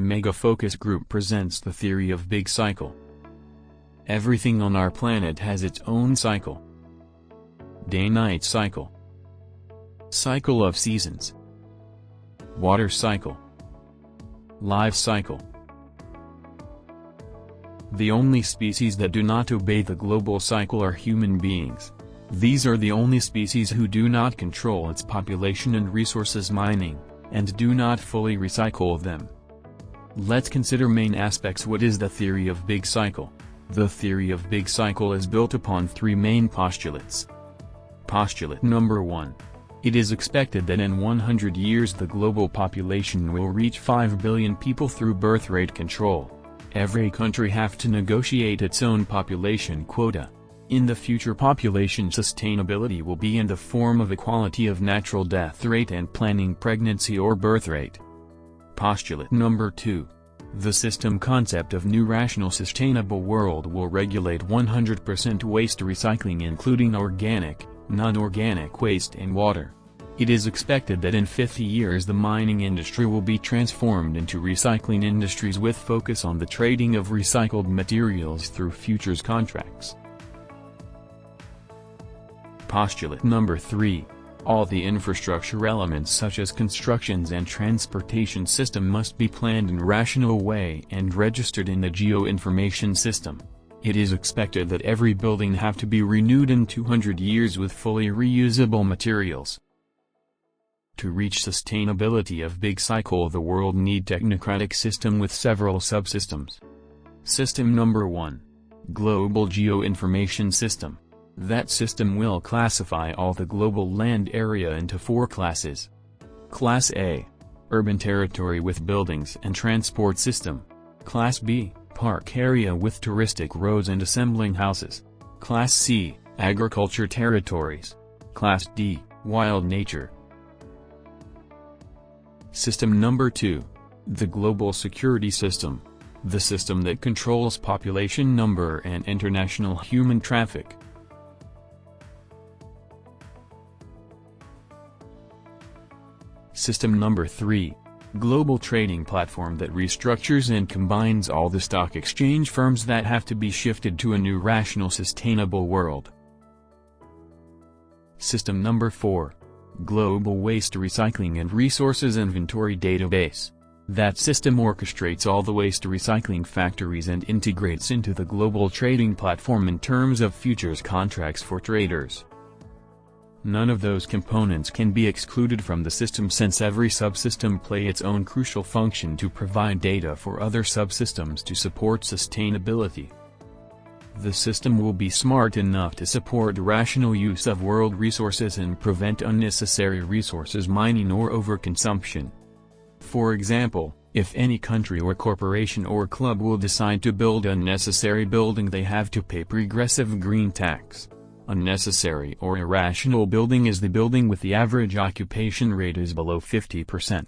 Mega Focus Group presents the theory of Big Cycle. Everything on our planet has its own cycle. Day-night cycle. Cycle of seasons. Water cycle. Life cycle. The only species that do not obey the global cycle are human beings. These are the only species who do not control its population and resources mining, and do not fully recycle them. Let's consider main aspects. What is the theory of Big Cycle? The theory of Big Cycle is built upon three main postulates. Postulate number 1. It is expected that in 100 years the global population will reach 5 billion people through birth rate control. Every country have to negotiate its own population quota. In the future, population sustainability will be in the form of equality of natural death rate and planning pregnancy or birth rate. Postulate number 2. The system concept of new rational sustainable world will regulate 100% waste recycling including organic, non-organic waste and water. It is expected that in 50 years the mining industry will be transformed into recycling industries with focus on the trading of recycled materials through futures contracts. Postulate number 3. All the infrastructure elements such as constructions and transportation system must be planned in a rational way and registered in the Geo-Information System. It is expected that every building have to be renewed in 200 years with fully reusable materials. To reach sustainability of Big Cycle, the world need technocratic system with several subsystems. System number 1. Global Geo-Information System. That system will classify all the global land area into 4 classes. Class A. Urban territory with buildings and transport system. Class B. Park area with touristic roads and assembling houses. Class C. Agriculture territories. Class D. Wild nature. System number 2. The Global Security System. The system that controls population number and international human traffic. System number 3. Global Trading Platform that restructures and combines all the stock exchange firms that have to be shifted to a new rational sustainable world. System number 4. Global Waste Recycling and Resources Inventory Database. That system orchestrates all the waste recycling factories and integrates into the global trading platform in terms of futures contracts for traders. None of those components can be excluded from the system since every subsystem play its own crucial function to provide data for other subsystems to support sustainability. The system will be smart enough to support rational use of world resources and prevent unnecessary resources mining or overconsumption. For example, if any country or corporation or club will decide to build unnecessary building, they have to pay progressive green tax. Unnecessary or irrational building is the building with the average occupation rate is below 50%.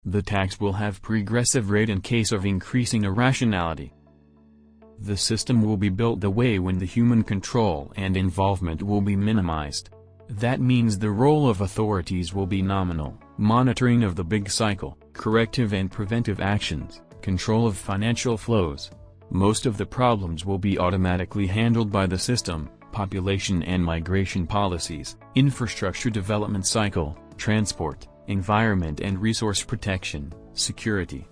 The tax will have progressive rate in case of increasing irrationality. The system will be built the way when the human control and involvement will be minimized. That means the role of authorities will be nominal, monitoring of the Big Cycle, corrective and preventive actions, control of financial flows. Most of the problems will be automatically handled by the system. Population and migration policies, infrastructure development cycle, transport, environment and resource protection, security.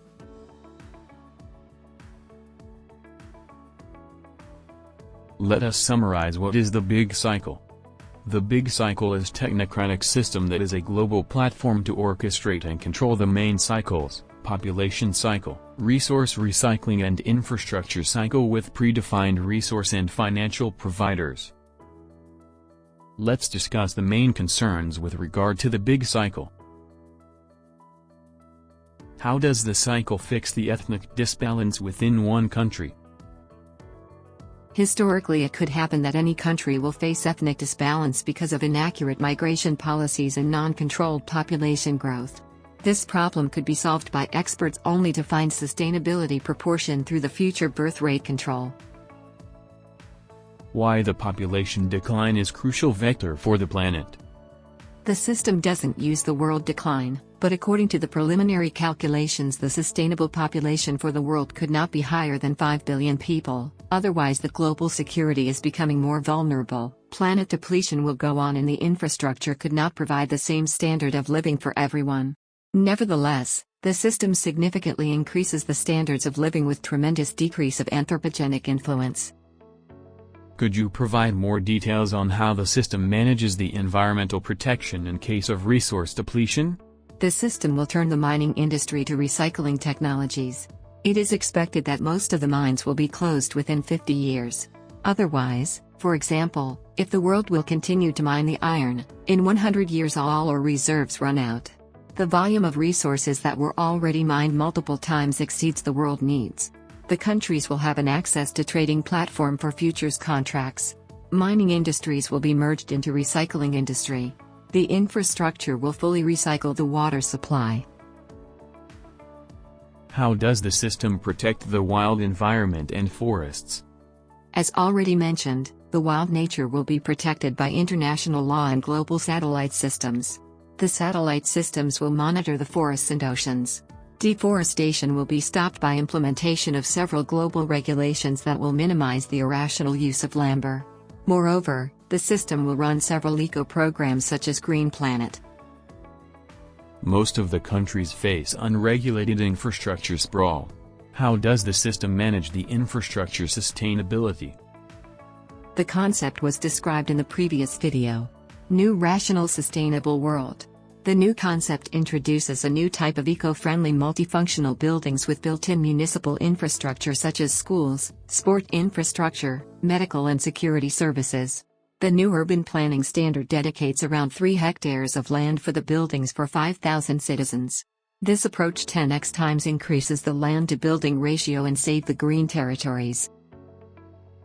Let us summarize what is the Big Cycle. The Big Cycle is a technocratic system that is a global platform to orchestrate and control the main cycles, population cycle, resource recycling and infrastructure cycle with predefined resource and financial providers. Let's discuss the main concerns with regard to the Big Cycle. How does the cycle fix the ethnic disbalance within one country? Historically, it could happen that any country will face ethnic disbalance because of inaccurate migration policies and non-controlled population growth. This problem could be solved by experts only to find sustainability proportion through the future birth rate control. Why the population decline is crucial vector for the planet. The system doesn't use the world decline, But according to the preliminary calculations, the sustainable population for the world could not be higher than 5 billion people, otherwise the global security is becoming more vulnerable. Planet depletion will go on and the infrastructure could not provide the same standard of living for everyone. Nevertheless, the system significantly increases the standards of living with tremendous decrease of anthropogenic influence. Could you provide more details on how the system manages the environmental protection in case of resource depletion? The system will turn the mining industry to recycling technologies. It is expected that most of the mines will be closed within 50 years. Otherwise, for example, if the world will continue to mine the iron, in 100 years all our reserves run out. The volume of resources that were already mined multiple times exceeds the world needs. The countries will have an access to trading platform for futures contracts. Mining industries will be merged into recycling industry. The infrastructure will fully recycle the water supply. How does the system protect the wild environment and forests? As already mentioned, the wild nature will be protected by international law and global satellite systems. The satellite systems will monitor the forests and oceans. Deforestation will be stopped by implementation of several global regulations that will minimize the irrational use of lumber. Moreover, the system will run several eco-programs such as Green Planet. Most of the countries face unregulated infrastructure sprawl. How does the system manage the infrastructure sustainability? The concept was described in the previous video. New Rational Sustainable World. The new concept introduces a new type of eco-friendly multifunctional buildings with built-in municipal infrastructure such as schools, sport infrastructure, medical and security services. The new urban planning standard dedicates around 3 hectares of land for the buildings for 5,000 citizens. This approach 10x times increases the land-to-building ratio and save the green territories.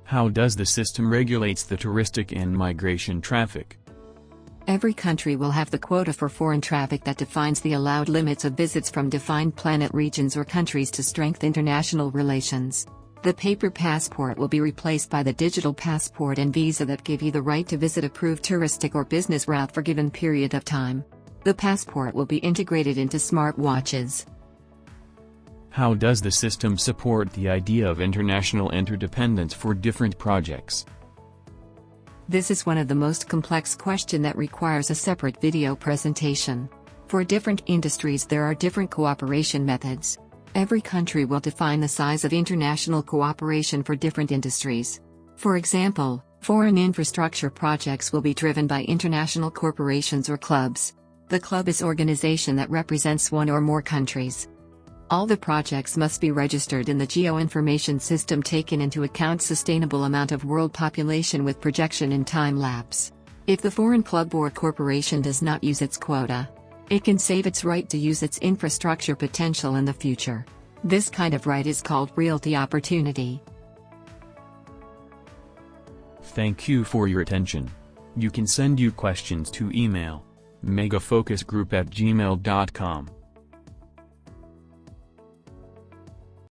How does the system regulates the touristic and migration traffic? Every country will have the quota for foreign traffic that defines the allowed limits of visits from defined planet regions or countries to strengthen international relations. The paper passport will be replaced by the digital passport and visa that give you the right to visit approved touristic or business route for given period of time. The passport will be integrated into smart watches. How does the system support the idea of international interdependence for different projects? This is one of the most complex questions that requires a separate video presentation. For different industries there are different cooperation methods. Every country will define the size of international cooperation for different industries. For example, foreign infrastructure projects will be driven by international corporations or clubs. The club is an organization that represents one or more countries. All the projects must be registered in the Geoinformation System, taking into account sustainable amount of world population with projection in time lapse. If the foreign club or corporation does not use its quota, it can save its right to use its infrastructure potential in the future. This kind of right is called realty opportunity. Thank you for your attention. You can send you questions to email megafocusgroup@gmail.com.